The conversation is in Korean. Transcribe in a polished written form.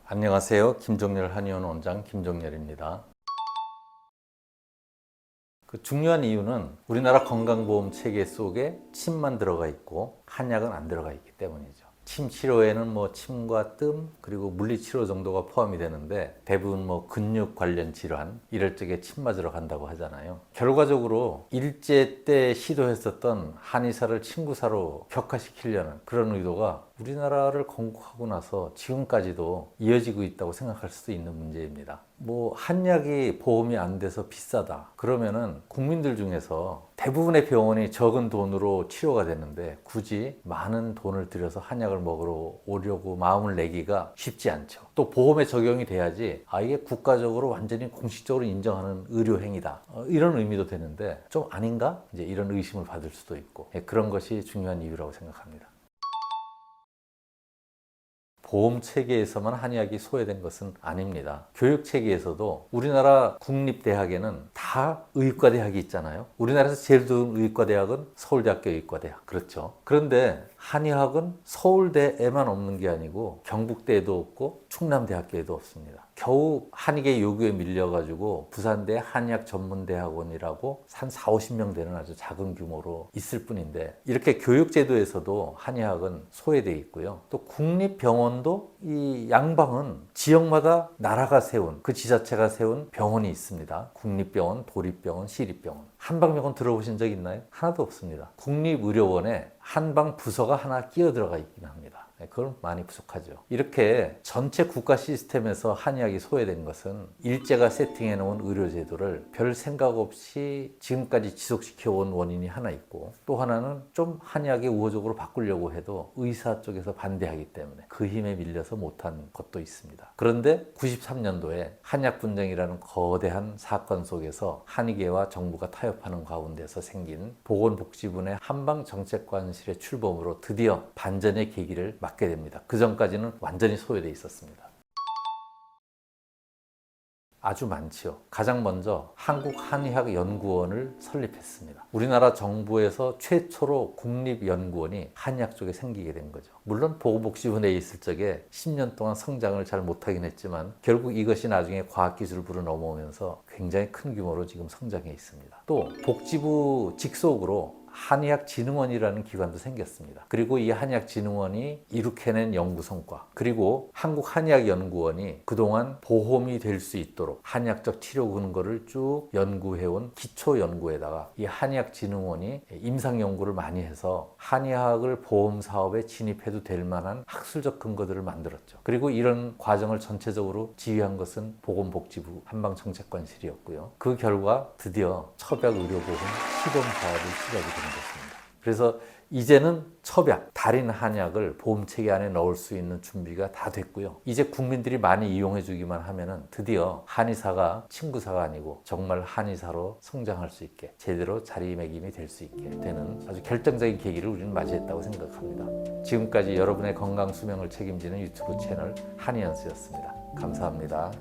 안녕하세요. 김종렬 한의원 원장 김종렬입니다. 중요한 이유는 우리나라 건강보험 체계 속에 침만 들어가 있고 한약은 안 들어가 있기 때문이죠. 침 치료에는 침과 뜸 그리고 물리치료 정도가 포함이 되는데 대부분 근육 관련 질환 이럴 적에 침 맞으러 간다고 하잖아요. 결과적으로 일제 때 시도했었던 한의사를 친구사로 격화시키려는 그런 의도가 우리나라를 건국하고 나서 지금까지도 이어지고 있다고 생각할 수도 있는 문제입니다. 한약이 보험이 안 돼서 비싸다 그러면은 국민들 중에서 대부분의 병원이 적은 돈으로 치료가 되는데 굳이 많은 돈을 들여서 한약을 먹으러 오려고 마음을 내기가 쉽지 않죠. 또 보험에 적용이 돼야지 이게 국가적으로 완전히 공식적으로 인정하는 의료행위다 이런 의미도 되는데 좀 아닌가? 이제 이런 의심을 받을 수도 있고 그런 것이 중요한 이유라고 생각합니다. 보험 체계에서만 한의학이 소외된 것은 아닙니다. 교육 체계에서도 우리나라 국립대학에는 다 의과대학이 있잖아요. 우리나라에서 제일 좋은 의과대학은 서울대학교 의과대학. 그렇죠. 그런데 한의학은 서울대에만 없는 게 아니고 경북대에도 없고 충남대학교에도 없습니다. 겨우 한의계 요구에 밀려가지고 부산대 한의학전문대학원이라고 한 40~50명 되는 아주 작은 규모로 있을 뿐인데 이렇게 교육제도에서도 한의학은 소외되어 있고요. 또 국립병원도 이 양방은 지역마다 나라가 세운 그 지자체가 세운 병원이 있습니다. 국립병원, 도립병원, 시립병원. 한방병원 들어보신 적 있나요? 하나도 없습니다. 국립의료원에 한방 부서가 하나 끼어 들어가 있긴 합니다. 그건 많이 부족하죠. 이렇게 전체 국가 시스템에서 한의학이 소외된 것은 일제가 세팅해 놓은 의료제도를 별 생각 없이 지금까지 지속시켜 온 원인이 하나 있고 또 하나는 좀 한의학에 우호적으로 바꾸려고 해도 의사 쪽에서 반대하기 때문에 그 힘에 밀려서 못한 것도 있습니다. 그런데 93년도에 한약분쟁이라는 거대한 사건 속에서 한의계와 정부가 타협하는 가운데서 생긴 보건복지부의 한방정책관실의 출범으로 드디어 반전의 계기를 맞게 됩니다. 그 전까지는 완전히 소외되어 있었습니다. 아주 많지요. 가장 먼저 한국한의학연구원을 설립했습니다. 우리나라 정부에서 최초로 국립연구원이 한의학 쪽에 생기게 된 거죠. 물론 보건복지부 내에 있을 적에 10년 동안 성장을 잘 못하긴 했지만 결국 이것이 나중에 과학기술부로 넘어오면서 굉장히 큰 규모로 지금 성장해 있습니다. 또 복지부 직속으로 한의학진흥원이라는 기관도 생겼습니다. 그리고 이 한의학진흥원이 이룩해낸 연구 성과 그리고 한국한의학연구원이 그동안 보험이 될 수 있도록 한의학적 치료 근거를 쭉 연구해온 기초연구에다가 이 한의학진흥원이 임상연구를 많이 해서 한의학을 보험사업에 진입해도 될 만한 학술적 근거들을 만들었죠. 그리고 이런 과정을 전체적으로 지휘한 것은 보건복지부 한방정책관실이었고요. 그 결과 드디어 첩약의료보험 시범사업이 시작이 됩니다. 그래서 이제는 첩약, 달인 한약을 보험체계 안에 넣을 수 있는 준비가 다 됐고요. 이제 국민들이 많이 이용해 주기만 하면은 드디어 한의사가 친구사가 아니고 정말 한의사로 성장할 수 있게 제대로 자리매김이 될 수 있게 되는 아주 결정적인 계기를 우리는 맞이했다고 생각합니다. 지금까지 여러분의 건강 수명을 책임지는 유튜브 채널 한의연수였습니다. 감사합니다.